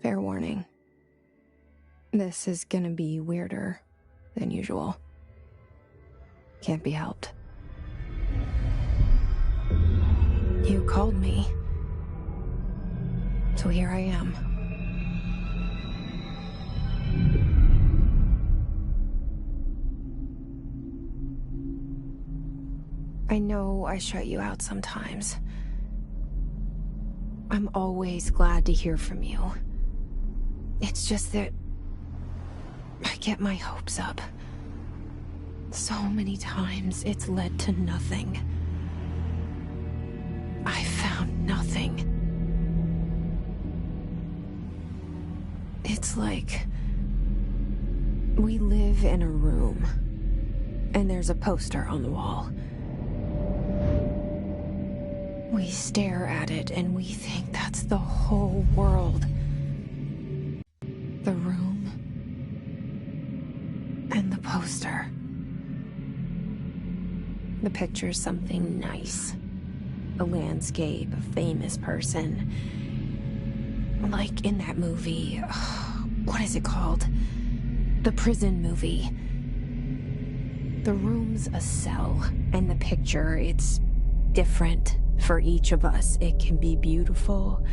Fair warning. This is gonna be weirder than usual. Can't be helped. You called me. So here I am. I know I shut you out sometimes. I'm always glad to hear from you. It's just that I get my hopes up. So many times it's led to nothing. I found nothing. It's like we live in a room, and there's a poster on the wall. We stare at it and we think that's the whole world. The room and the poster. The picture's something nice. A landscape, a famous person. Like in that movie, what is it called? The prison movie. The room's a cell, and the picture, it's different for each of us. It can be beautiful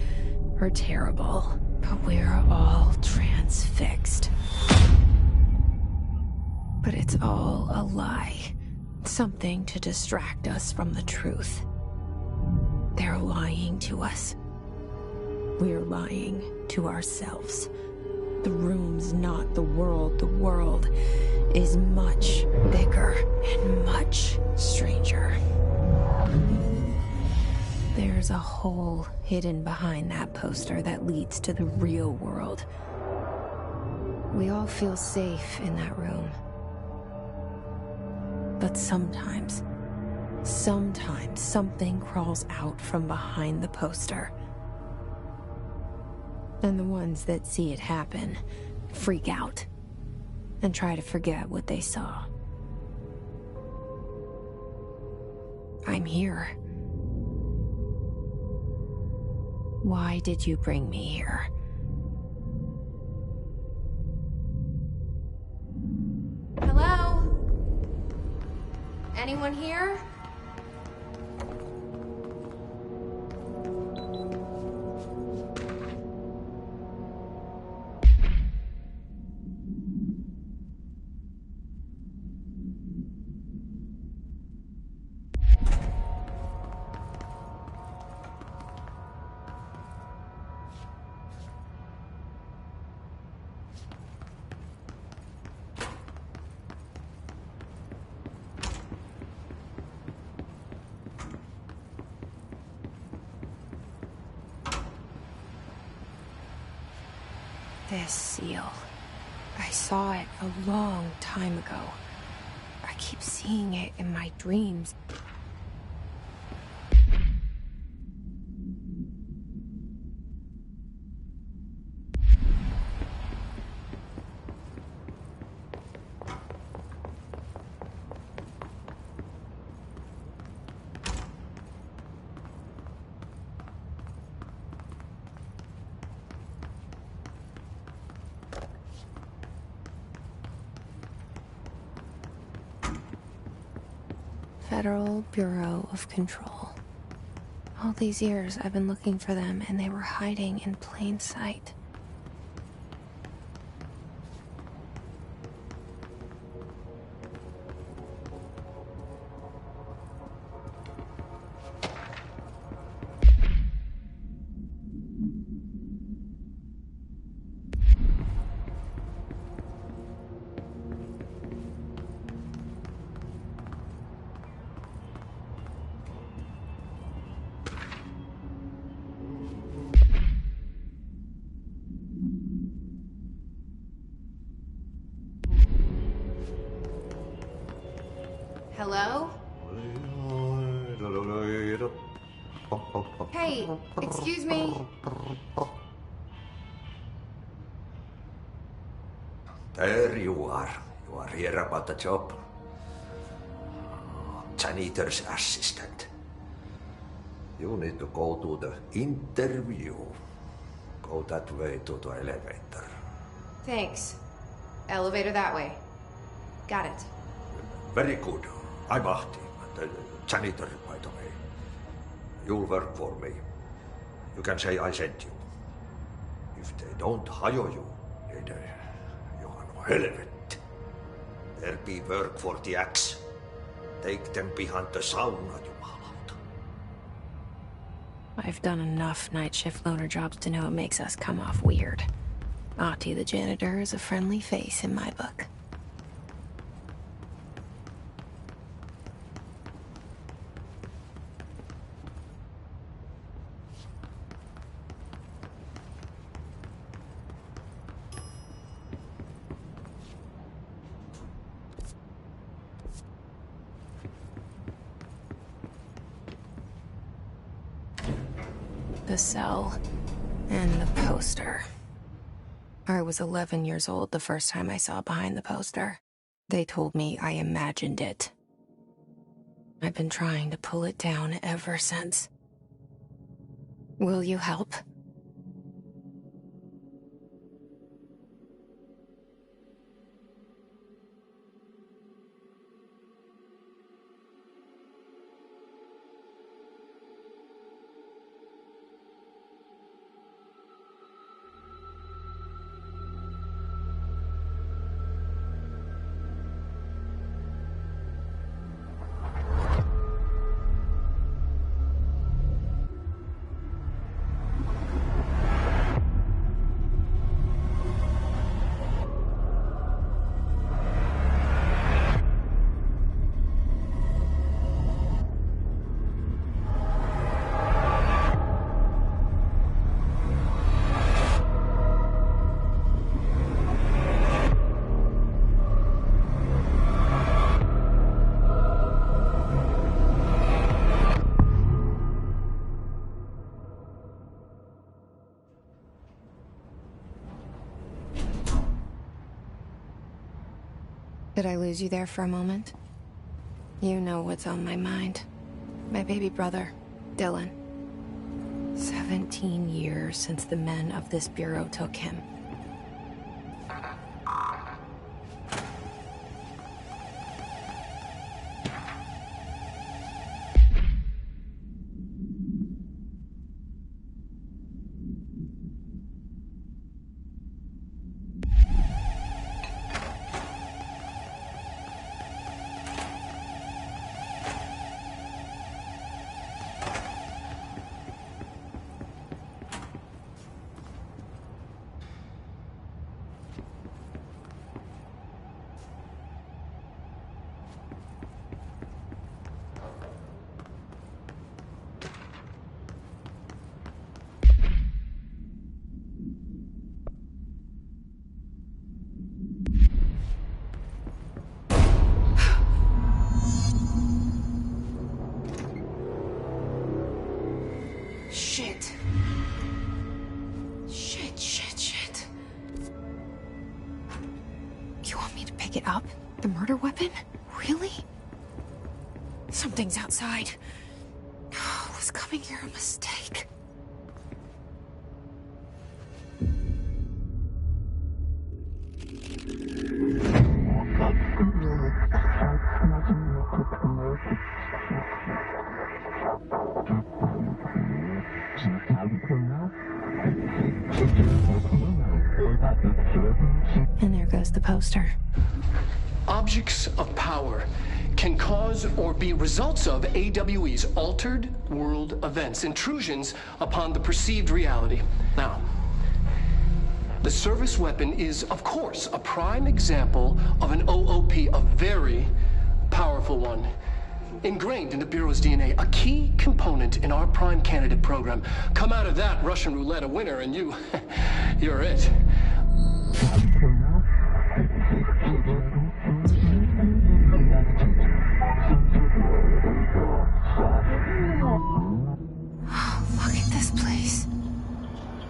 or terrible, but we're all transfixed. But it's all a lie. Something to distract us from the truth. They're lying to us. We're lying to ourselves. The room's not the world. The world is much bigger and much stranger. There's a hole hidden behind that poster that leads to the real world. We all feel safe in that room. But sometimes something crawls out from behind the poster. And the ones that see it happen freak out and try to forget what they saw. I'm here. Why did you bring me here? Hello? Anyone here? This seal. I saw it a long time ago. I keep seeing it in my dreams. Federal Bureau of Control. All these years I've been looking for them, and they were hiding in plain sight. Hello? Hey, excuse me. There you are. You are here about the job. Janitor's assistant. You need to go to the interview. Go that way to the elevator. Thanks. Elevator that way. Got it. Very good. I'm Ahti, the janitor, by the way. You'll work for me. You can say I sent you. If they don't hire you, then you are no helvet. There be work for the axe. Take them behind the sauna, jumalauta. I've done enough night shift loner jobs to know it makes us come off weird. Ahti the janitor is a friendly face in my book. The cell and the poster. I was 11 years old the first time I saw behind the poster. They told me I imagined it. I've been trying to pull it down ever since. Will you help? Did I lose you there for a moment? You know what's on my mind. My baby brother, Dylan. 17 years since the men of this bureau took him. Shit. Shit. You want me to pick it up? The murder weapon? Really? Something's outside. Was coming here a mistake? And there goes the poster. Objects of power can cause or be results of AWE's altered world events, intrusions upon the perceived reality. Now, the service weapon is, of course, a prime example of an OOP, a very powerful one. Ingrained in the Bureau's DNA, a key component in our prime candidate program. Come out of that Russian roulette a winner and you're it. Look at this place.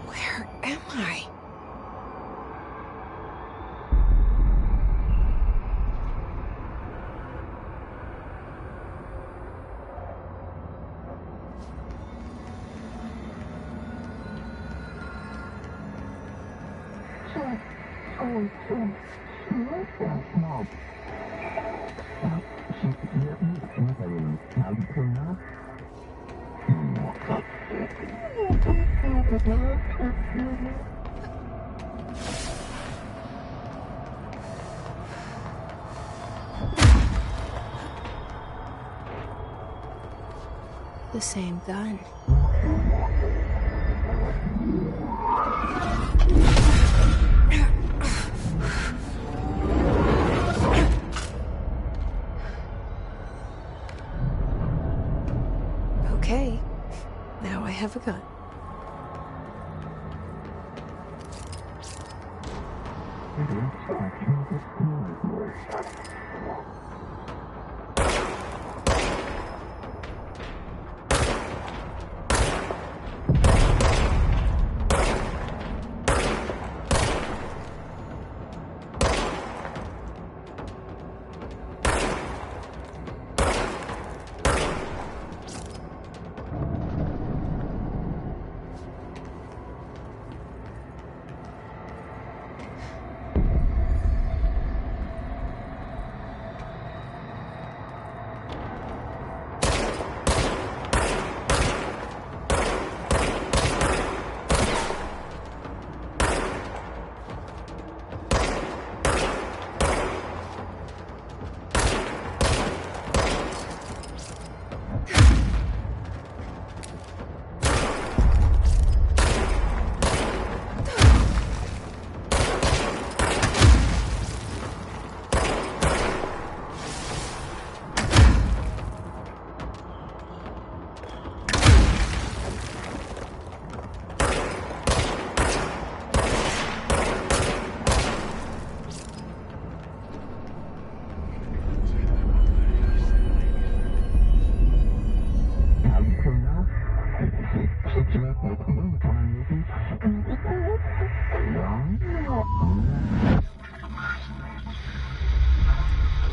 Where am I? The same gun. Okay, now I have a gun.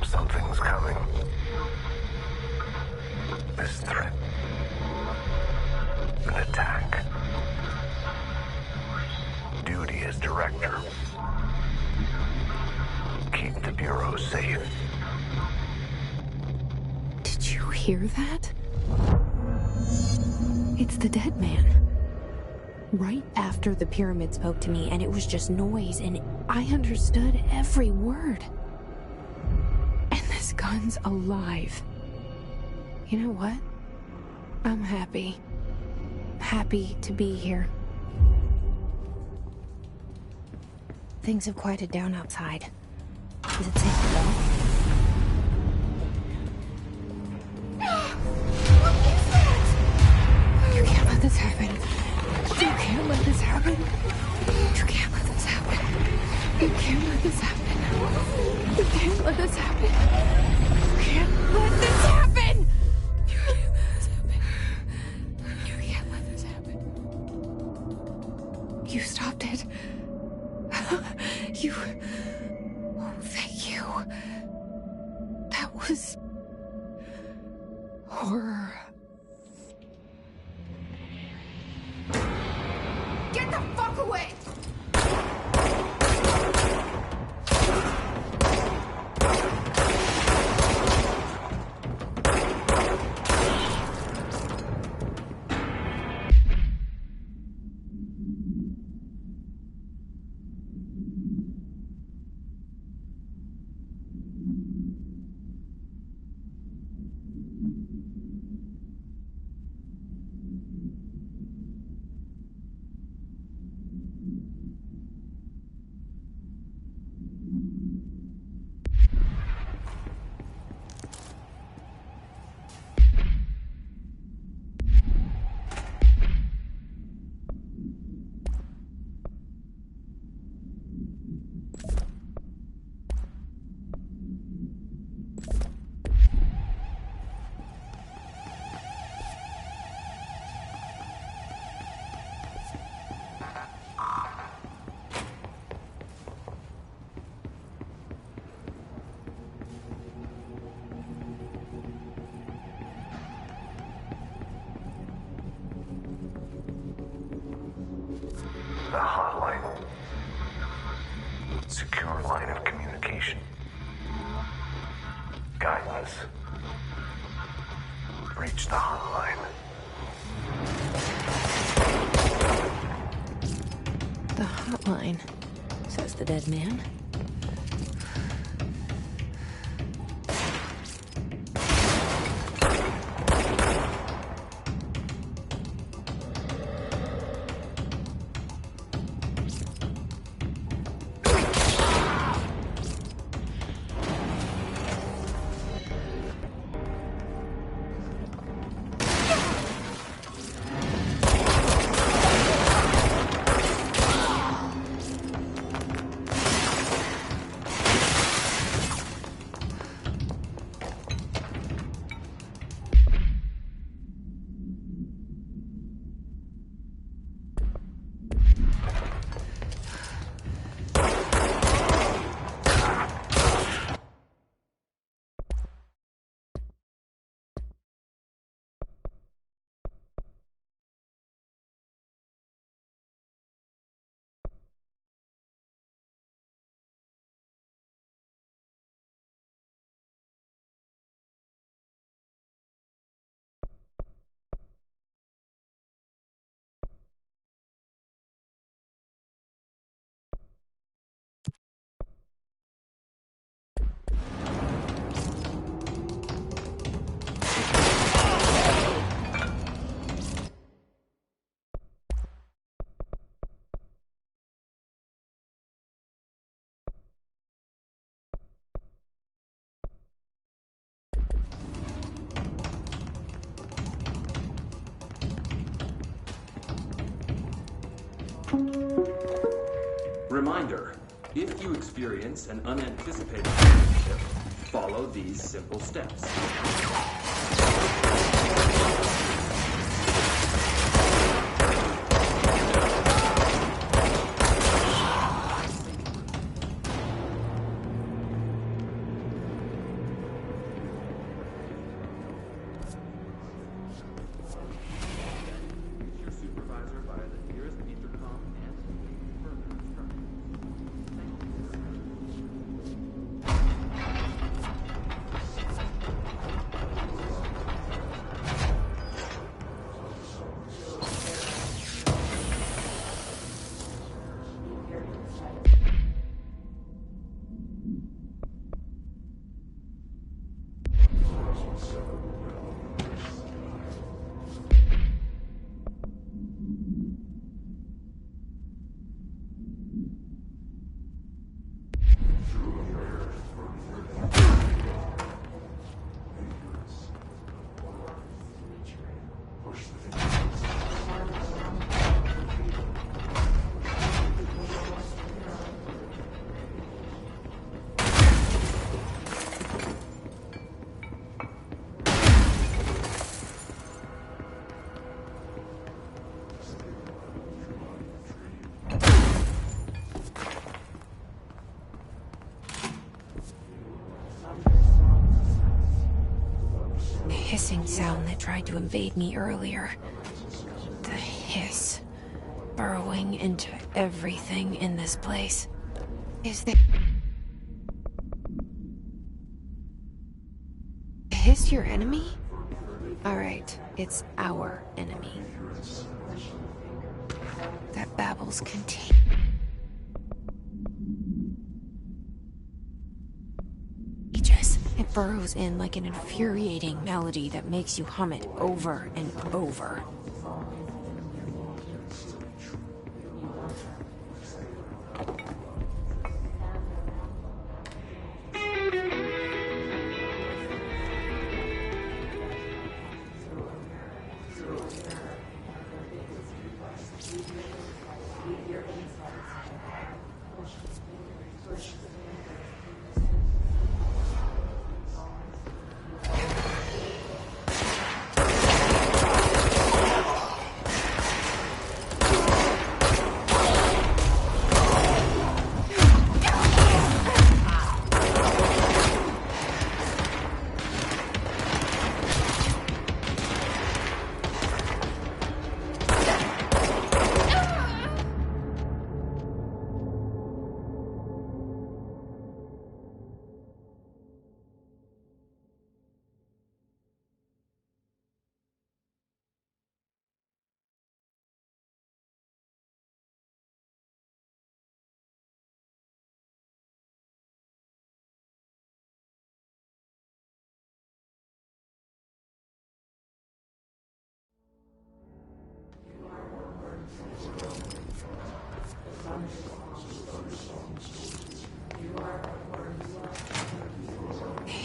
Something's coming. This threat. An attack. Duty as director. Keep the Bureau safe. Did you hear that? It's the dead man. Right after the pyramid spoke to me, and it was just noise, and I understood every word. And this gun's alive. You know what? I'm happy. Happy to be here. Things have quieted down outside. Is it safe to go? You can't let this happen. You can't let this happen. You can't let this happen. You can't let this happen. You can't let this happen. You can't let this happen. You can't let this happen. You can't let this happen. You stopped it. You... Oh, thank you. That was... horror. Get the fuck away! Secure line of communication. Guide us. Reach the hotline. The hotline, says the dead man. Reminder, if you experience an unanticipated hardship, follow these simple steps. Your supervisor via the nearest intercom and further instructions. Hissing sound that tried to invade me earlier. The hiss. Burrowing into everything in this place. Is there... Hiss your enemy? Alright, it's our enemy. That babbles contagious. It burrows in like an infuriating melody that makes you hum it over and over.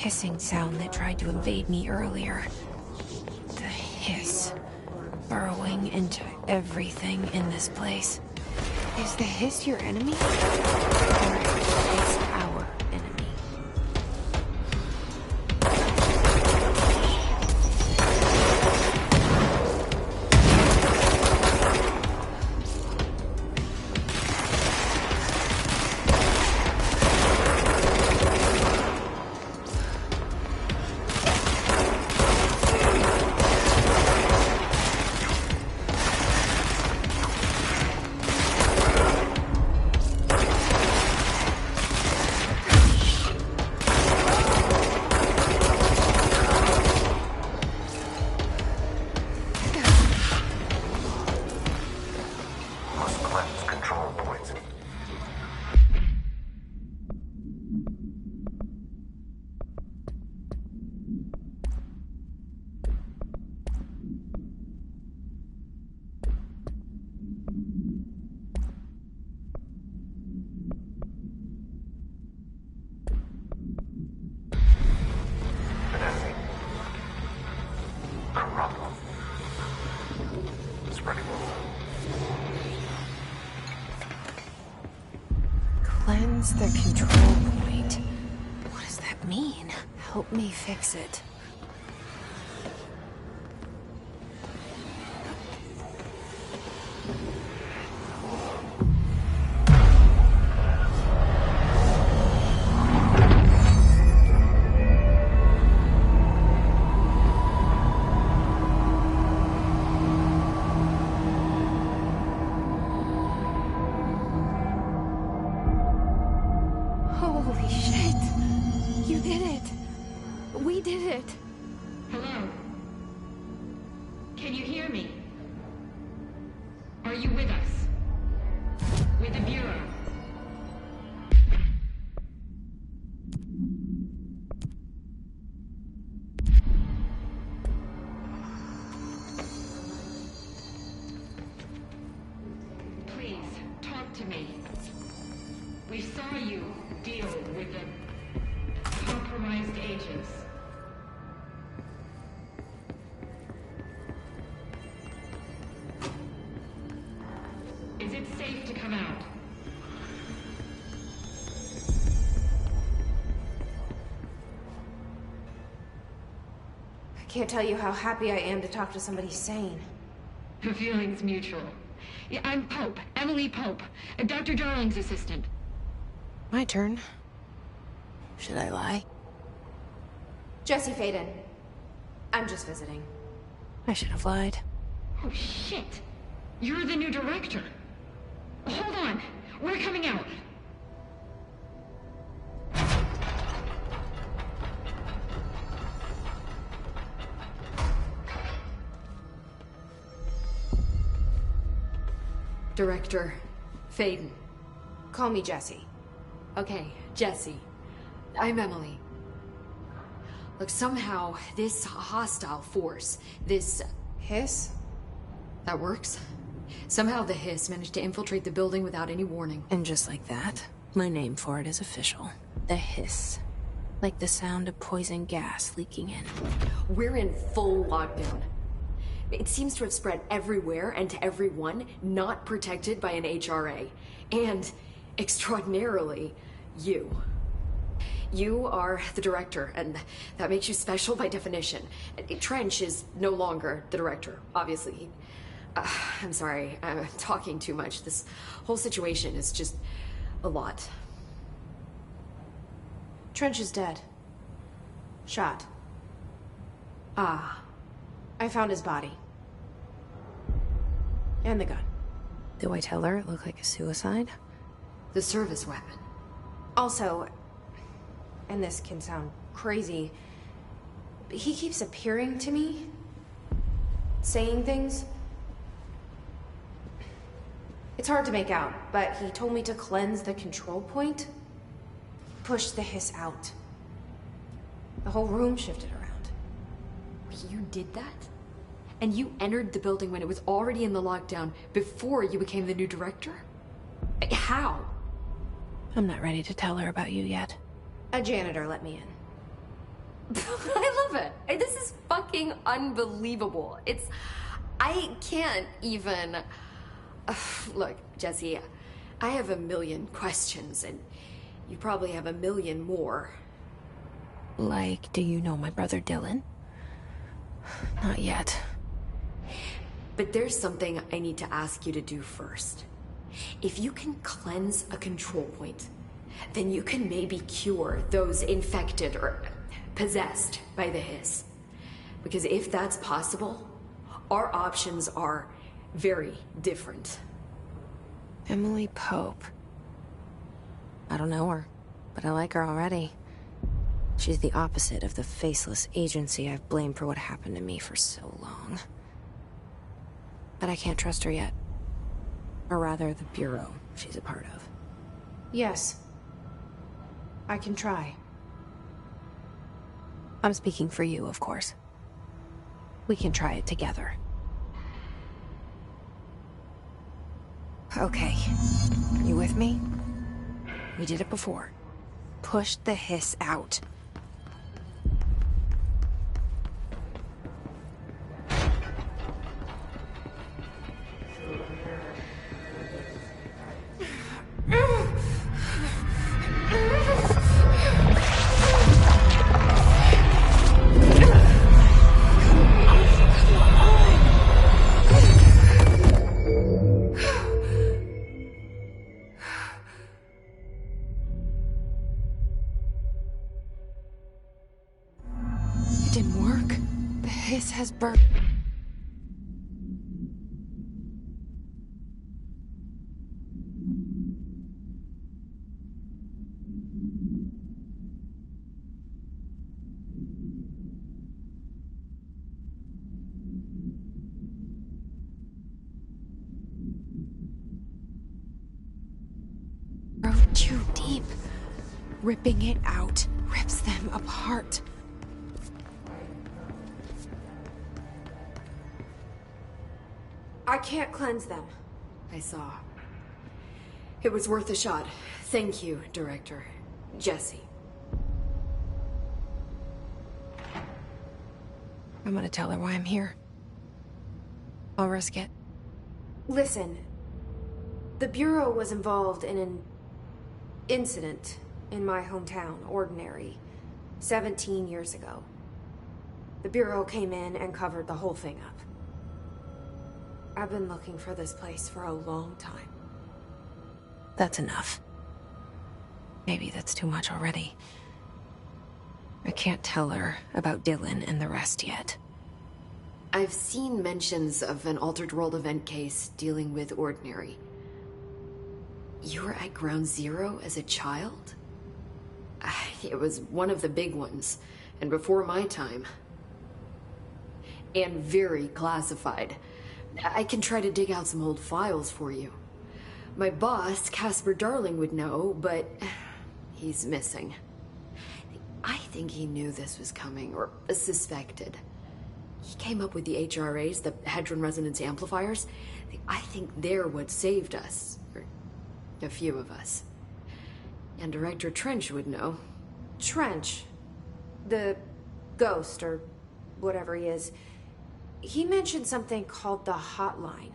hissing sound that tried to invade me earlier. The hiss. Burrowing into everything in this place. Is the hiss your enemy? Or is our enemy? Cleanse the control point. What does that mean? Help me fix it. Holy shit! You did it! We did it! Hello? Can you hear me? Are you with us? With the Bureau? Please, talk to me. We saw you deal with the compromised agents. Is it safe to come out? I can't tell you how happy I am to talk to somebody sane. The feeling's mutual. Yeah, I'm Pope, Emily Pope, Dr. Darling's assistant. My turn. Should I lie? Jesse Faden. I'm just visiting. I should have lied. Oh, shit. You're the new director. Hold on. We're coming out. Director Faden. Call me Jesse. Okay, Jesse. I'm Emily. Look, somehow, this hostile force, this... Hiss? That works. Somehow the hiss managed to infiltrate the building without any warning. And just like that, my name for it is official. The hiss. Like the sound of poison gas leaking in. We're in full lockdown. It seems to have spread everywhere and to everyone not protected by an HRA. And, extraordinarily, you. You are the director, and that makes you special by definition. Trench is no longer the director, obviously. I'm sorry, I'm talking too much. This whole situation is just a lot. Trench is dead. Shot. Ah. I found his body. And the gun. Do I tell her it looked like a suicide? The service weapon. Also, and this can sound crazy, but he keeps appearing to me, saying things. It's hard to make out, but he told me to cleanse the control point, push the hiss out. The whole room shifted around. You did that? And you entered the building when it was already in the lockdown before you became the new director? How? I'm not ready to tell her about you yet. A janitor let me in. I love it. This is fucking unbelievable. I can't even... Look, Jesse, I have a million questions, and you probably have a million more. Like, do you know my brother Dylan? Not yet. But there's something I need to ask you to do first. If you can cleanse a control point, then you can maybe cure those infected or possessed by the Hiss. Because if that's possible, our options are very different. Emily Pope. I don't know her, but I like her already. She's the opposite of the faceless agency I've blamed for what happened to me for so long. But I can't trust her yet. Or rather, the Bureau she's a part of. Yes. I can try. I'm speaking for you, of course. We can try it together. Okay. You with me? We did it before. Push the Hiss out. It didn't work. The Hiss has burnt. Too deep. Ripping it out rips them apart. I can't cleanse them. I saw. It was worth a shot. Thank you, Director. Jesse. I'm gonna tell her why I'm here. I'll risk it. Listen. The Bureau was involved in an incident in my hometown, Ordinary, 17 years ago. The Bureau came in and covered the whole thing up. I've been looking for this place for a long time. That's enough. Maybe that's too much already. I can't tell her about Dylan and the rest yet. I've seen mentions of an Altered World event case dealing with Ordinary. You were at Ground Zero as a child? It was one of the big ones, and before my time. And very classified. I can try to dig out some old files for you. My boss, Casper Darling, would know, but he's missing. I think he knew this was coming, or suspected. He came up with the HRAs, the Hadron Resonance Amplifiers. I think they're what saved us. Or a few of us. And Director Trench would know. Trench? The ghost, or whatever he is. He mentioned something called the Hotline.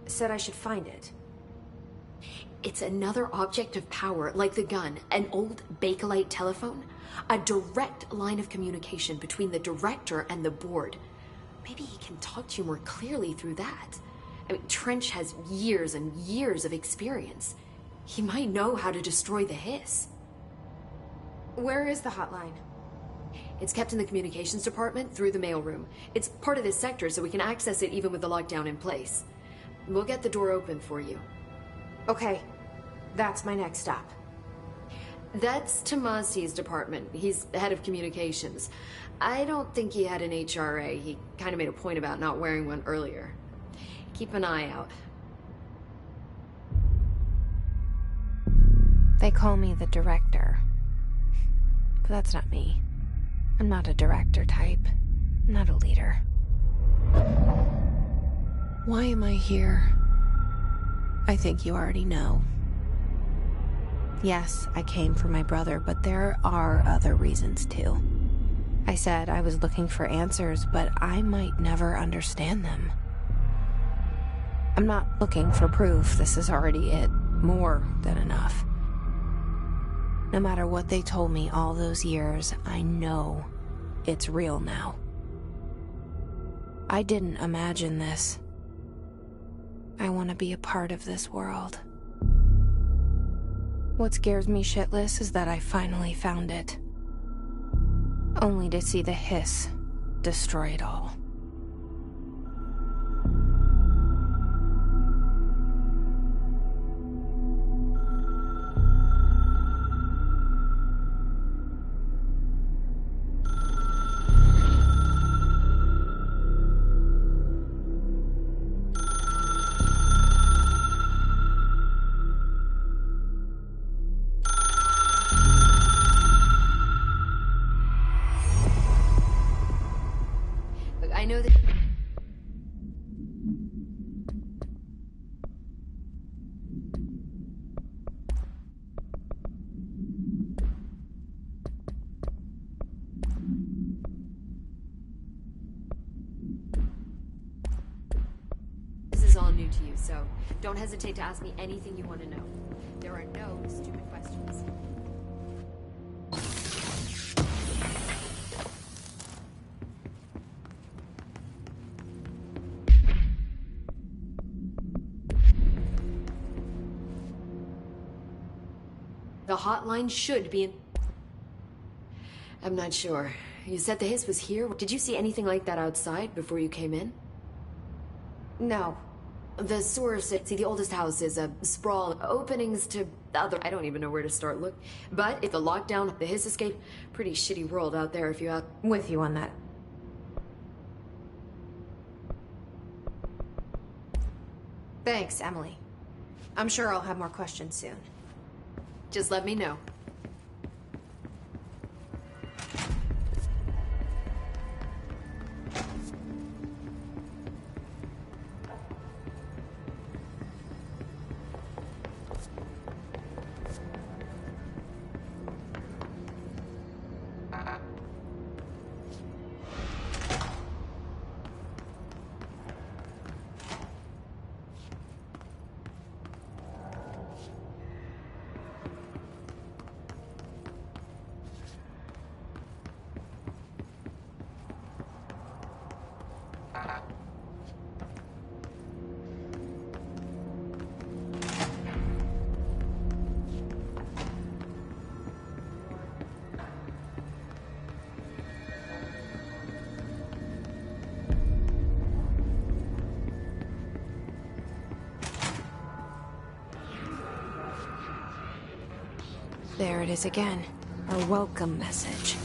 Said I should find it. It's another object of power, like the gun, an old Bakelite telephone. A direct line of communication between the director and the board. Maybe he can talk to you more clearly through that. I mean, Trench has years and years of experience. He might know how to destroy the Hiss. Where is the hotline? It's kept in the communications department through the mailroom. It's part of this sector, so we can access it even with the lockdown in place. We'll get the door open for you. Okay, that's my next stop. That's Tomasi's department. He's the head of communications. I don't think he had an HRA. He kind of made a point about not wearing one earlier. Keep an eye out. They call me the director. But that's not me. I'm not a director type. I'm not a leader. Why am I here? I think you already know. Yes, I came for my brother, but there are other reasons too. I said I was looking for answers, but I might never understand them. I'm not looking for proof. This is already it. More than enough. No matter what they told me all those years, I know it's real now. I didn't imagine this. I want to be a part of this world. What scares me shitless is that I finally found it. Only to see the hiss destroy it all. I know that... This is all new to you, so don't hesitate to ask me anything you want to know. There are no stupid questions. The hotline should be in... I'm not sure. You said the hiss was here. Did you see anything like that outside before you came in? No. The source, see, the oldest house is a sprawl, openings to other... I don't even know where to start look. But if the lockdown, the hiss escape, pretty shitty world out there if you out... With you on that. Thanks, Emily. I'm sure I'll have more questions soon. Just let me know. There it is again. Our welcome message.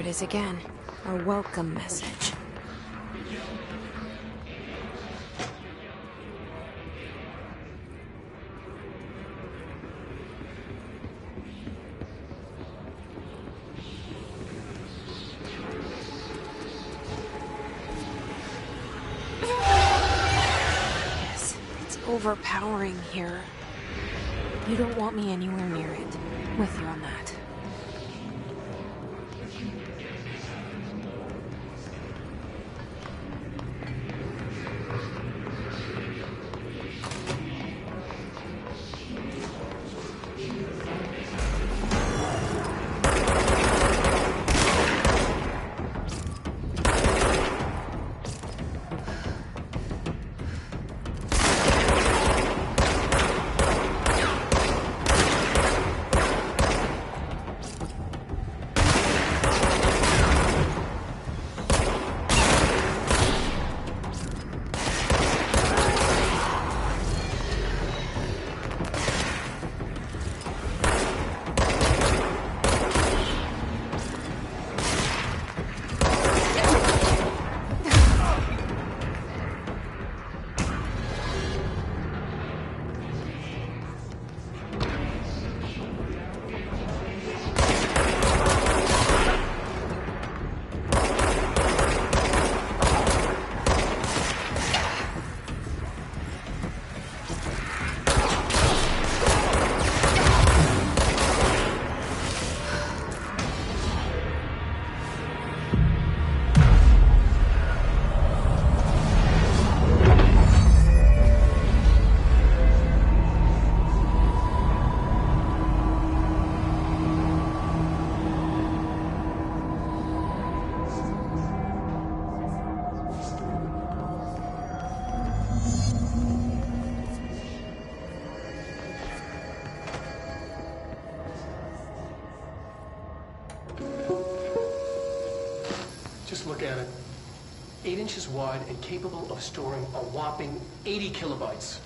it is again. A welcome message. Yes, it's overpowering here. You don't want me anywhere near it. With you on that. Just look at it. 8 inches wide and capable of storing a whopping 80 kilobytes.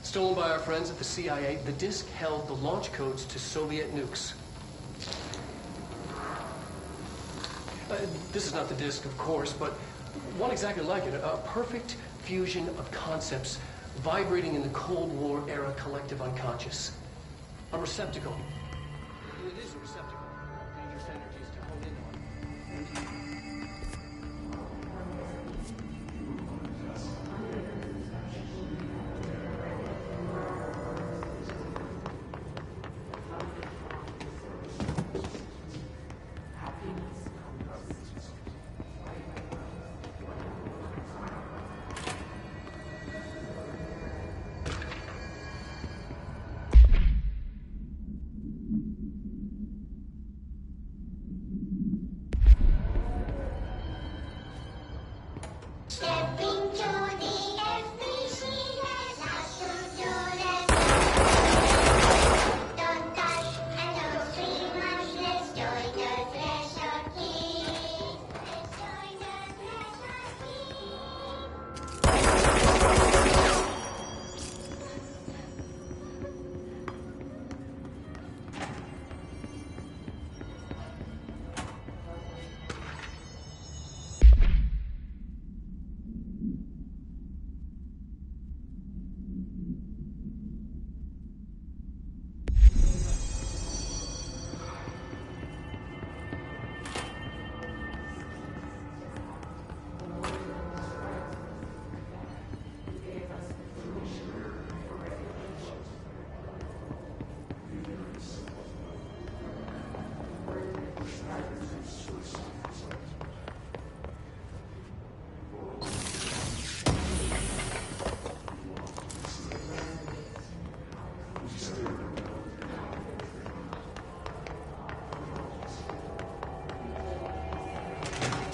Stolen by our friends at the CIA, the disk held the launch codes to Soviet nukes. This is not the disk, of course, but one exactly like it. A perfect fusion of concepts vibrating in the Cold War era collective unconscious. A receptacle. It is a receptacle. Dangerous energies to hone in on.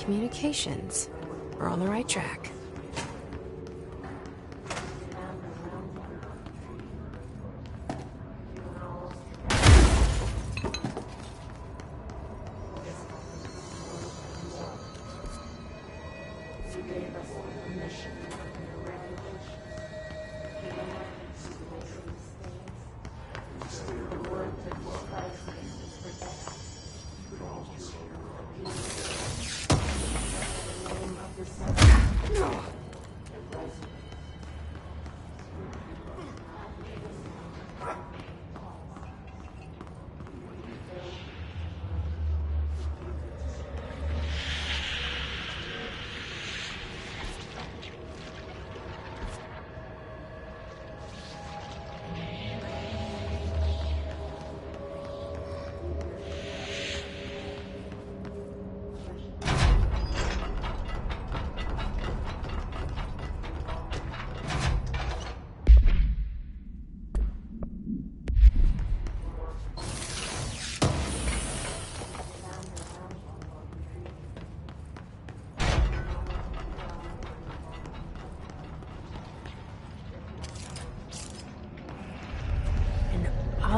Communications. We're on the right track.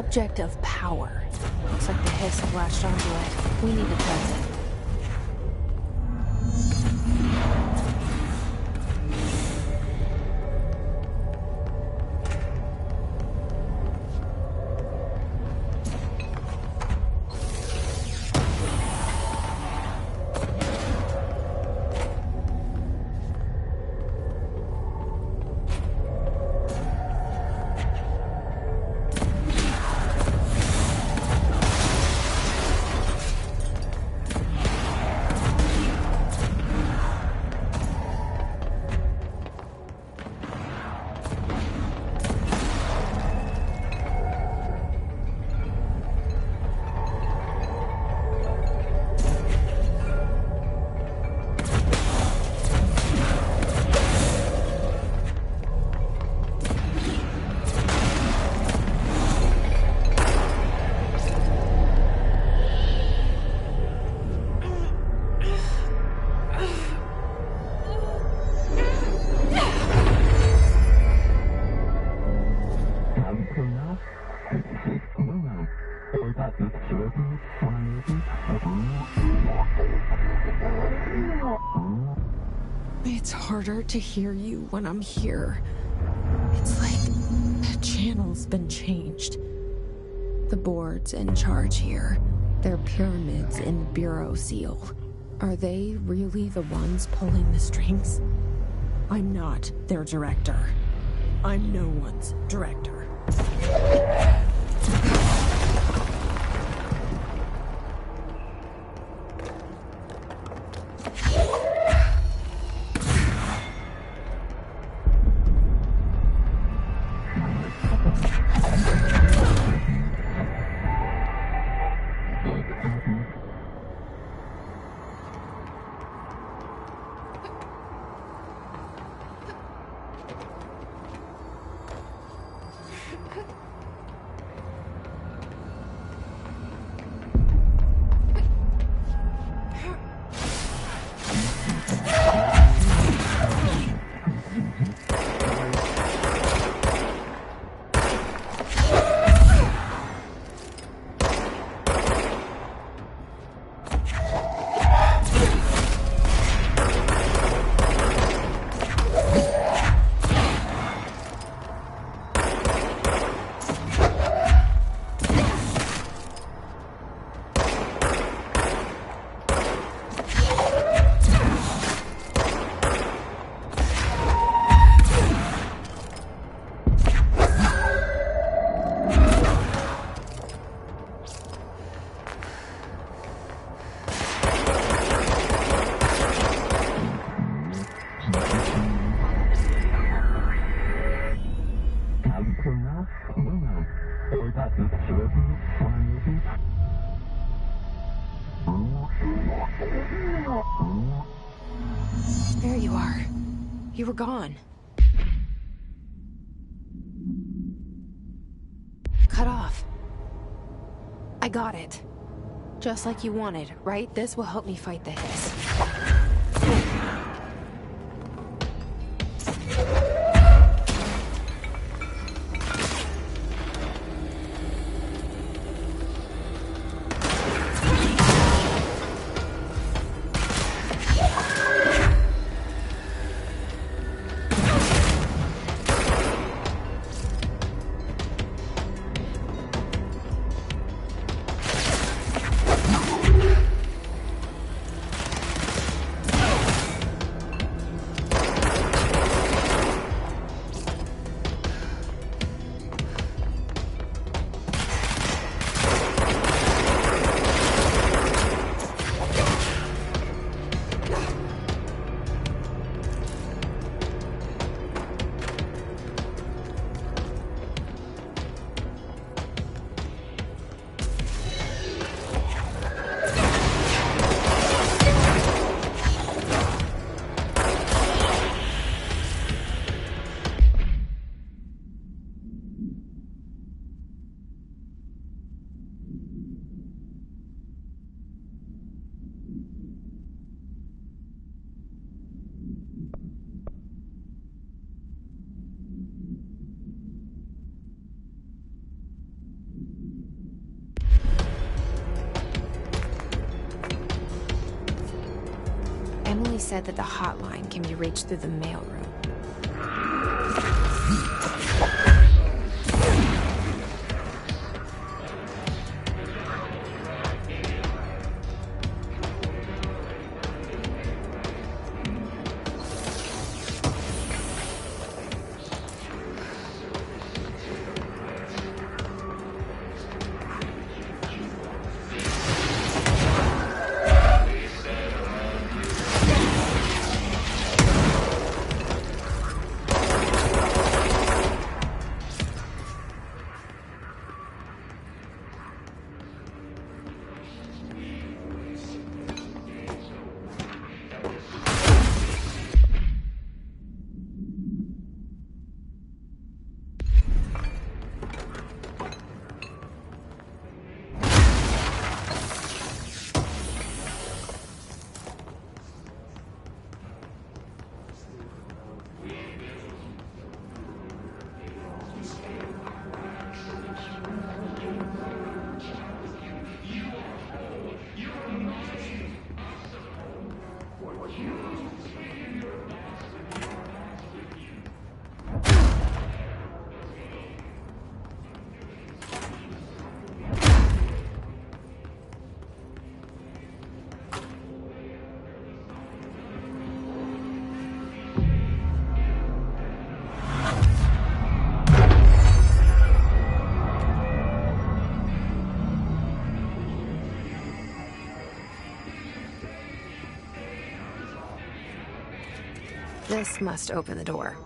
object of power. Looks like the Hiss have latched onto it. We need to cleanse it. It's harder to hear you when I'm here. It's like the channel's been changed. The board's in charge here. They're pyramids in the Bureau seal. Are they really the ones pulling the strings? I'm not their director. I'm no one's director. There you are. You were gone. Cut off. I got it. Just like you wanted, right? This will help me fight the Hiss. Emily said that the hotline can be reached through the mailroom. This must open the door.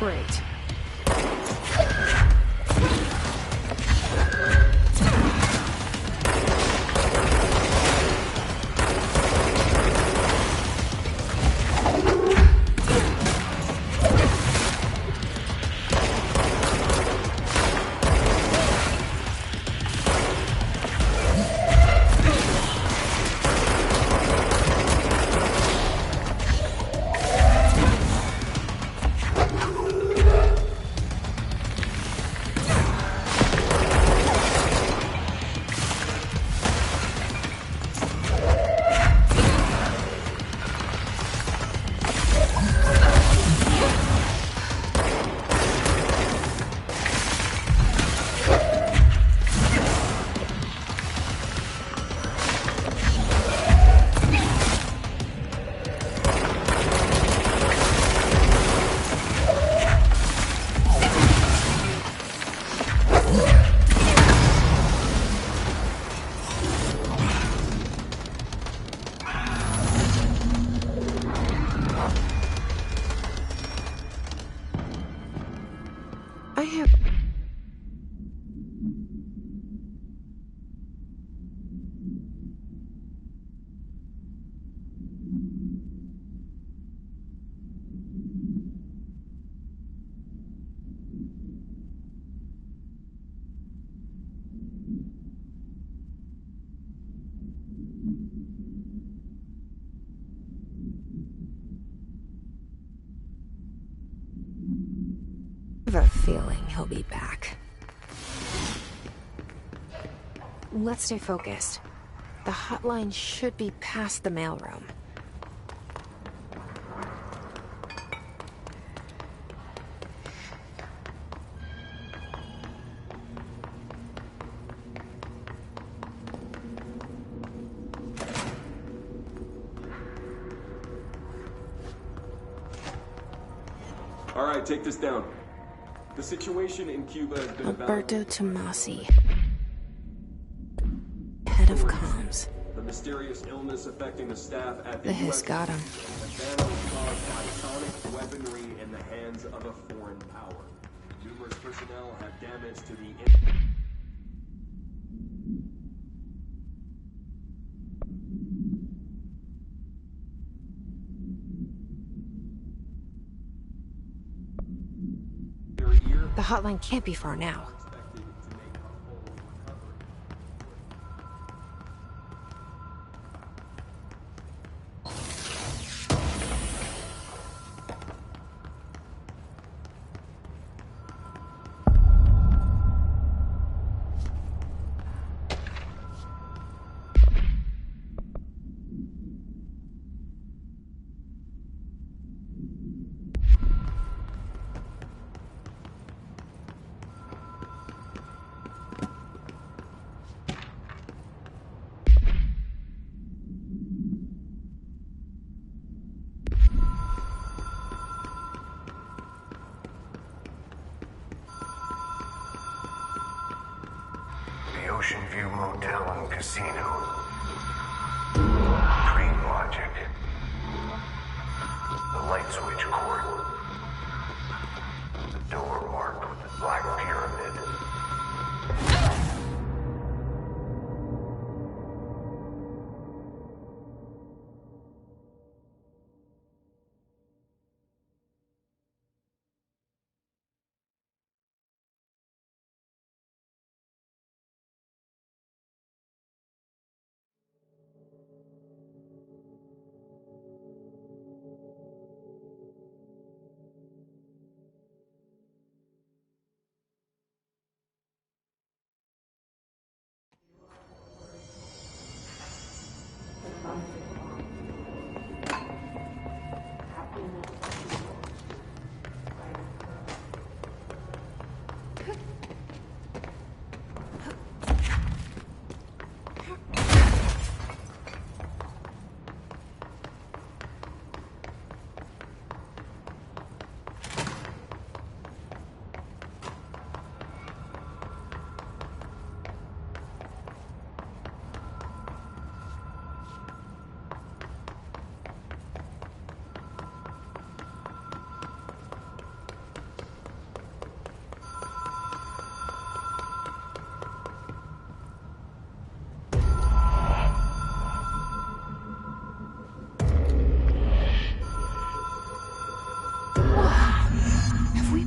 Great. have... I have a feeling he'll be back. Let's stay focused. The hotline should be past the mailroom. All right, take this down. The situation in Cuba has been Alberto Tomasi, head of comms. The mysterious illness affecting the staff at the The Hiss got him. damage caused by sonic weaponry in the hands of a foreign power. Numerous personnel have damage to the... The hotline can't be far now. The Ocean View Motel and Casino. Dream Logic. The light switch cord. The door marked with the Black Pyramid.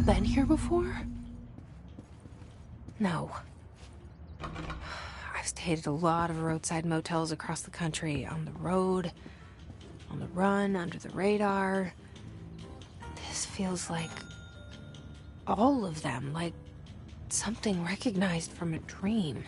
Been here before? No. I've stayed at a lot of roadside motels across the country, on the road, on the run, under the radar. This feels like all of them, like something recognized from a dream.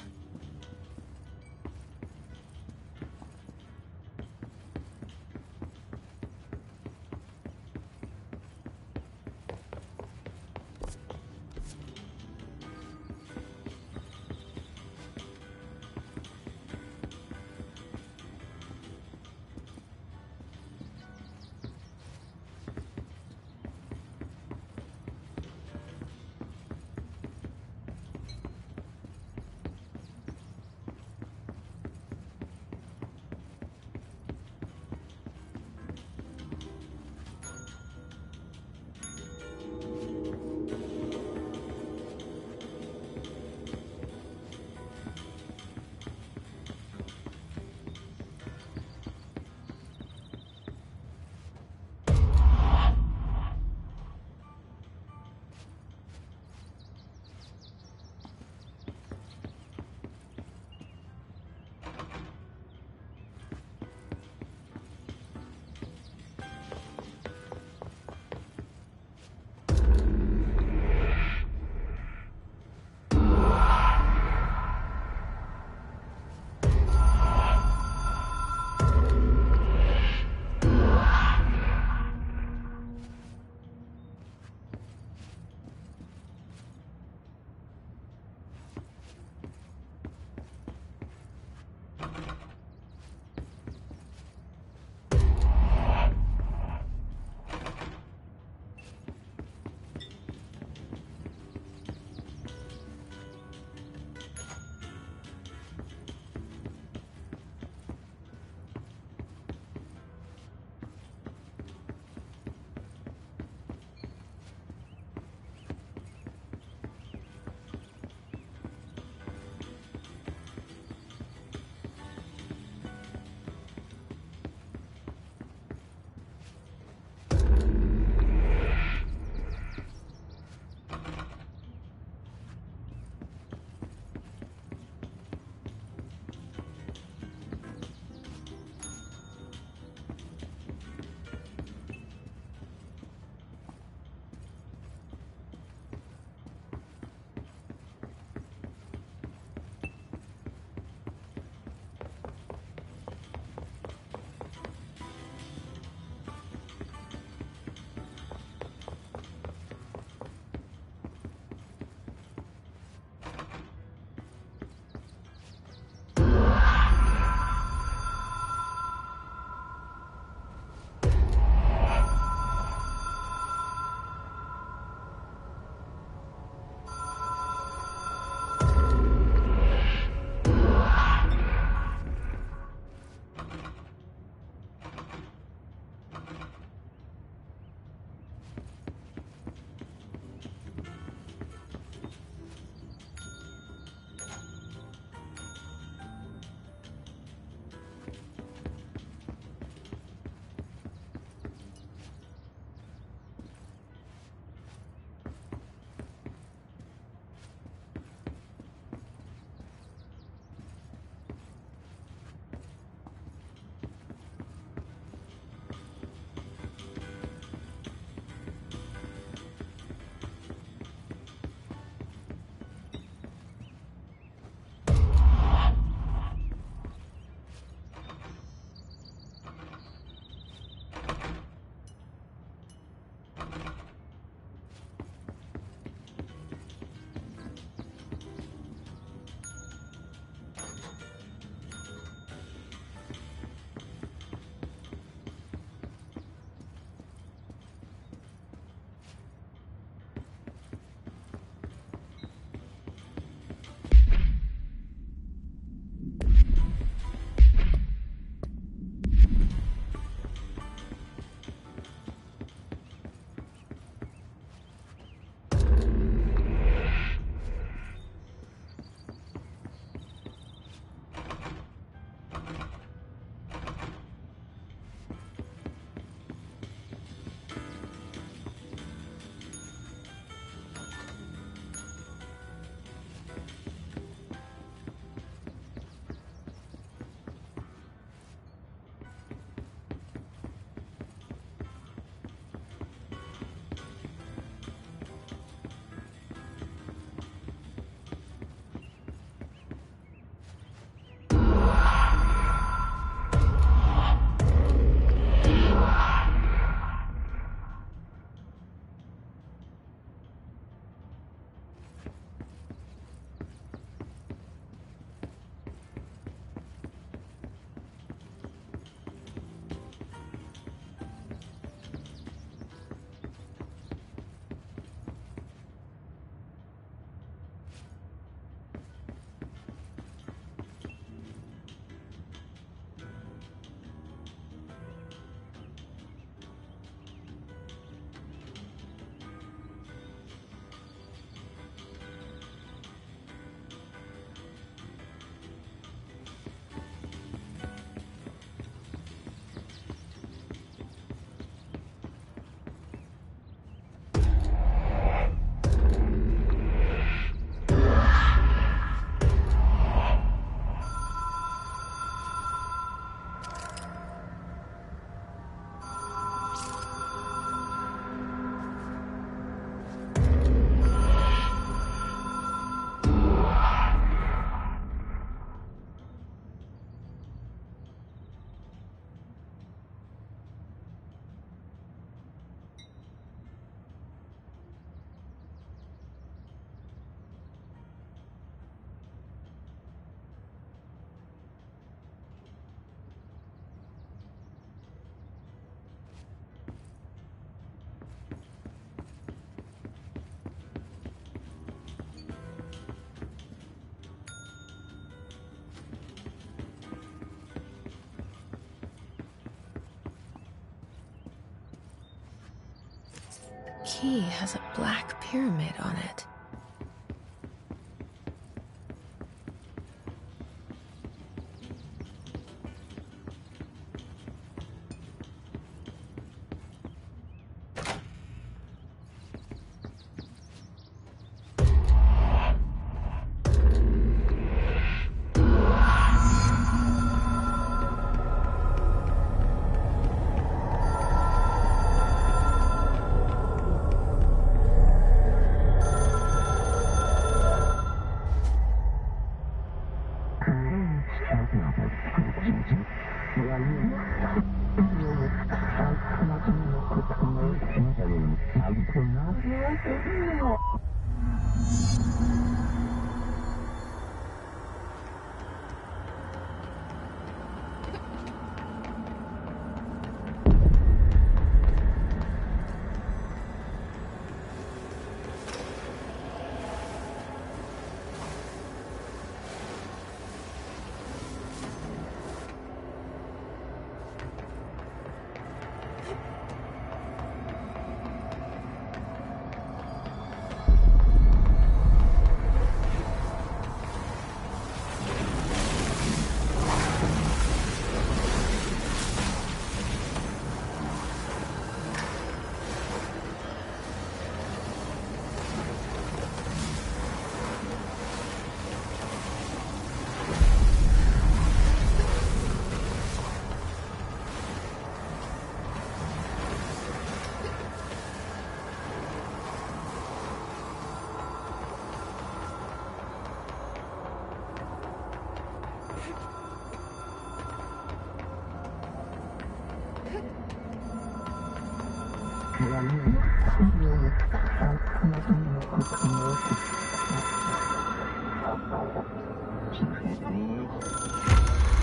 key has a black pyramid on it.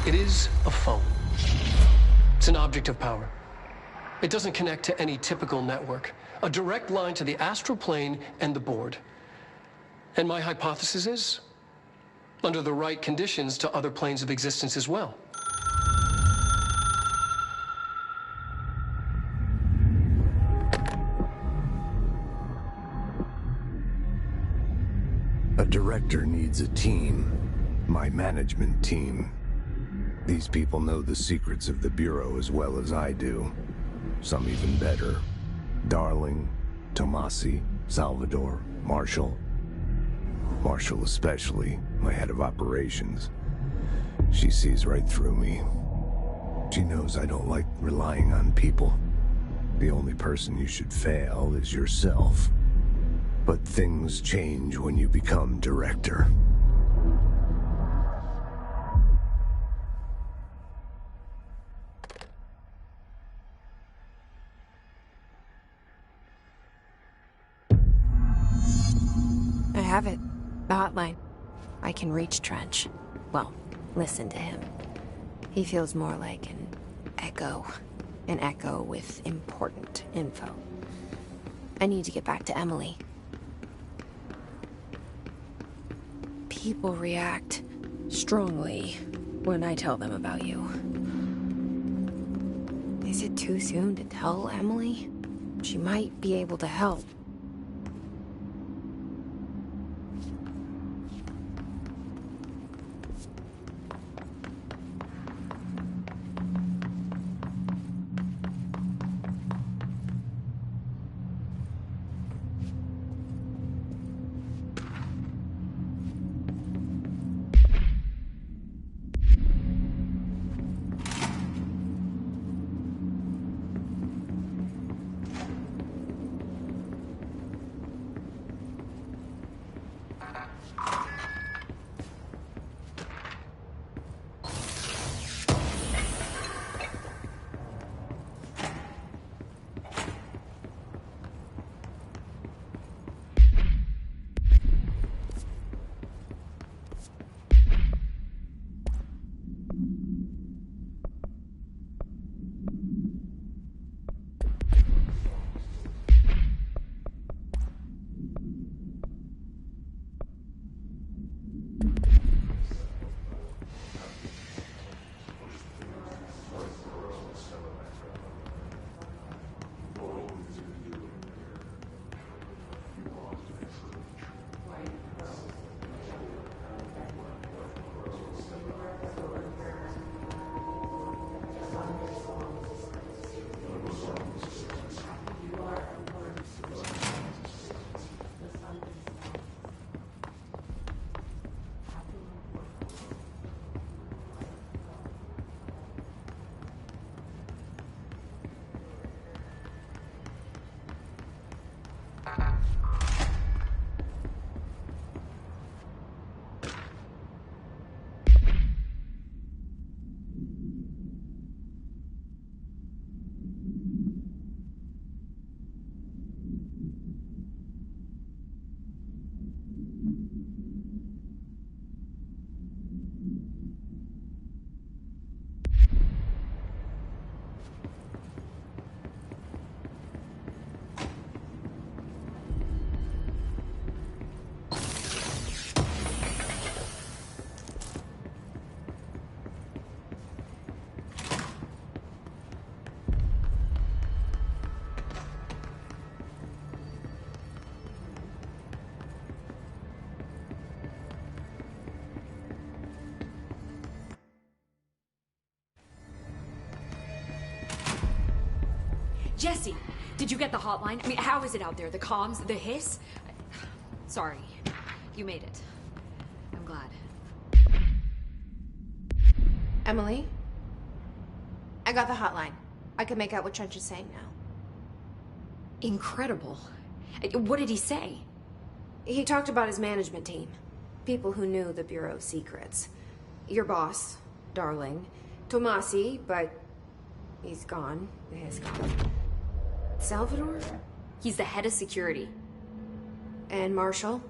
It is a phone. It's an object of power. It doesn't connect to any typical network. A direct line to the astral plane and the board. And my hypothesis is, under the right conditions, to other planes of existence as well. A director needs a team. My management team. These people know the secrets of the Bureau as well as I do. Some even better. Darling, Tomasi, Salvador, Marshall. Marshall especially, my head of operations. She sees right through me. She knows I don't like relying on people. The only person you should fail is yourself. But things change when you become director. I have it. The hotline. I can reach Trench. Well, listen to him. He feels more like an echo. An echo with important info. I need to get back to Emily. People react strongly when I tell them about you. Is it too soon to tell Emily? She might be able to help. Jesse, did you get the hotline? I mean, how is it out there? The comms, the hiss? Sorry. You made it. I'm glad. Emily? I got the hotline. I can make out what Trench is saying now. Incredible. What did he say? He talked about his management team. People who knew the Bureau's secrets. Your boss, Darling. Tomasi, but he's gone. He's gone. Salvador? He's the head of security. And Marshall?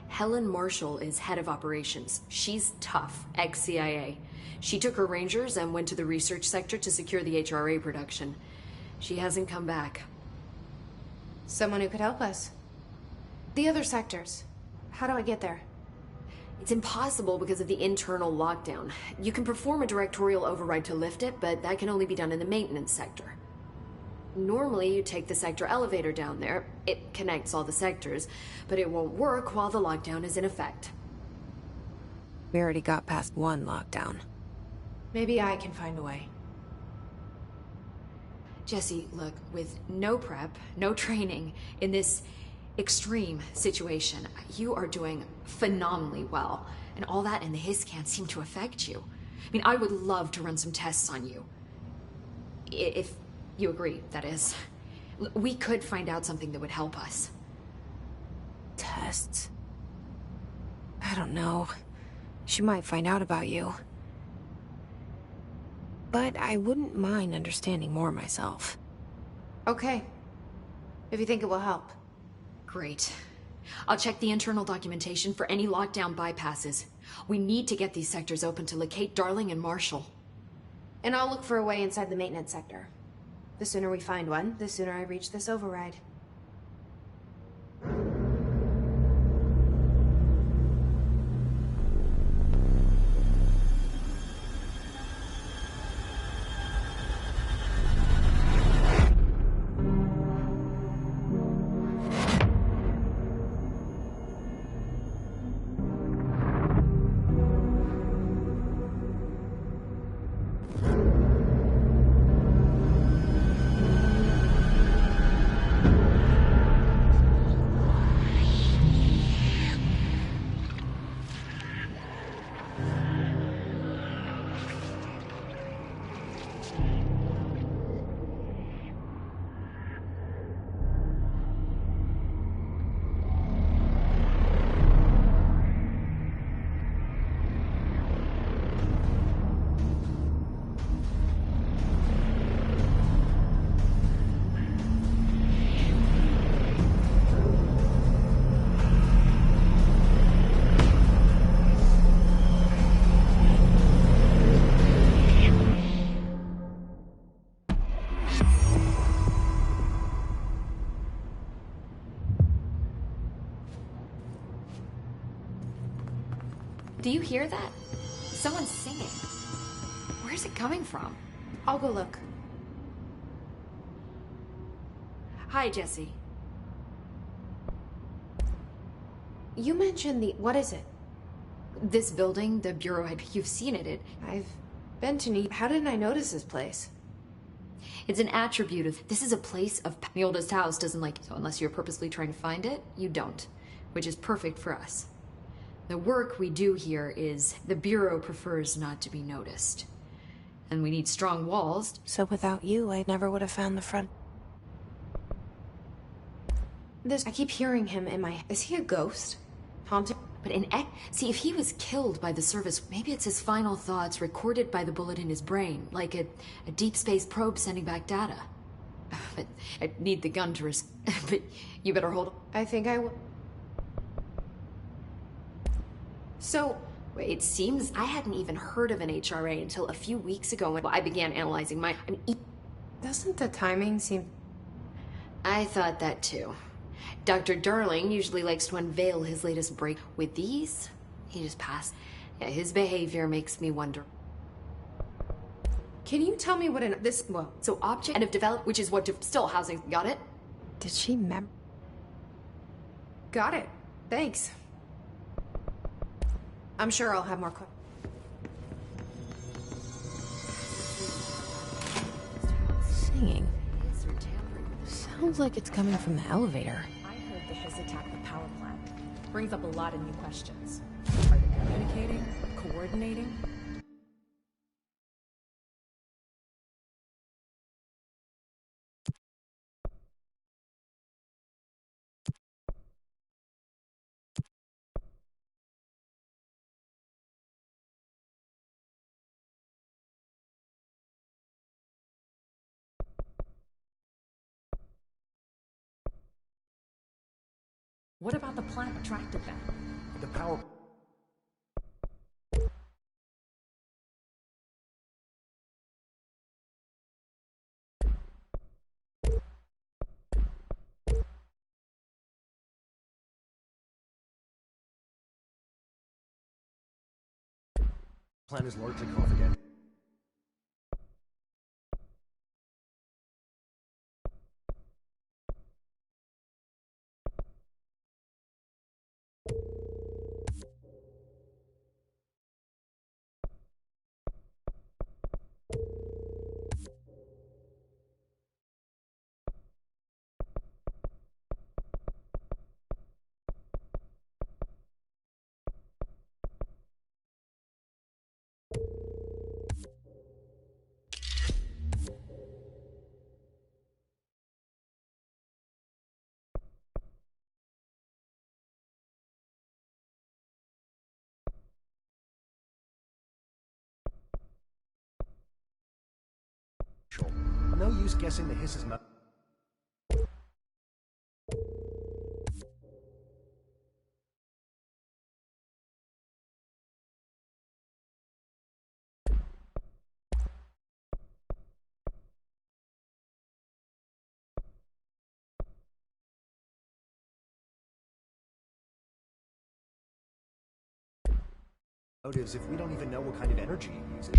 Helen Marshall is head of operations. She's tough, ex-CIA. She took her Rangers and went to the research sector to secure the HRA production. She hasn't come back. Someone who could help us. The other sectors. How do I get there? It's impossible because of the internal lockdown. You can perform a directorial override to lift it, but that can only be done in the maintenance sector. Normally, you take the sector elevator down there. It connects all the sectors, but it won't work while the lockdown is in effect. We already got past one lockdown. Maybe I can find a way. Jesse, look, with no prep, no training, in this extreme situation, you are doing phenomenally well. And all that and the hiss can't seem to affect you. I mean, I would love to run some tests on you. If you agree, that is. We could find out something that would help us. Tests? I don't know. She might find out about you. But I wouldn't mind understanding more myself. Okay. If you think it will help. Great. I'll check the internal documentation for any lockdown bypasses. We need to get these sectors open to locate Darling and Marshall. And I'll look for a way inside the maintenance sector. The sooner we find one, the sooner I reach this override. Do you hear that? Someone's singing. Where's it coming from? I'll go look. Hi, Jesse. You mentioned the... What is it? This building, the Bureau head, you've seen it. I've been to New... How didn't I notice this place? It's an attribute of... This is a place of... The oldest house doesn't like it, so unless you're purposely trying to find it, you don't. Which is perfect for us. The work we do here is... The Bureau prefers not to be noticed. And we need strong walls. So without you, I never would have found the front. I keep hearing him in my... Is he a ghost? Haunted? But see, if he was killed by the service, maybe it's his final thoughts recorded by the bullet in his brain, like a deep space probe sending back data. But I need the gun to but you better hold... I think I will... So... Wait, it seems I hadn't even heard of an HRA until a few weeks ago when I began analyzing my... Doesn't the timing seem... I thought that too. Dr. Darling usually likes to unveil his latest break. With these, he just passed. Yeah, his behavior makes me wonder. Can you tell me what so object and have developed, which is what still housing, got it? Did she Got it. Thanks. I'm sure I'll have more Singing. Sounds like it's coming from the elevator. I heard the Hiss attacked the power plant. Brings up a lot of new questions. Are they communicating? Coordinating? What about the plant attracted them? The power... plan is largely confidential. No use guessing the Hiss's motive. Motives if we don't even know what kind of energy he uses.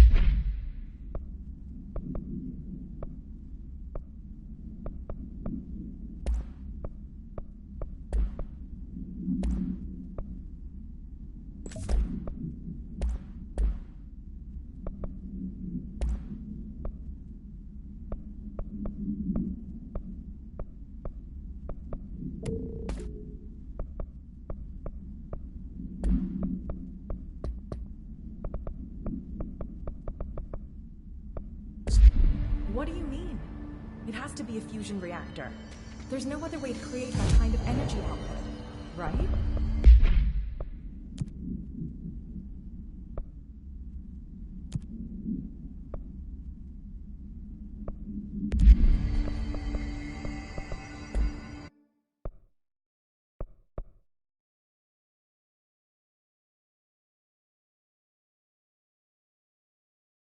What do you mean? It has to be a fusion reactor. There's no other way to create that kind of energy output, right?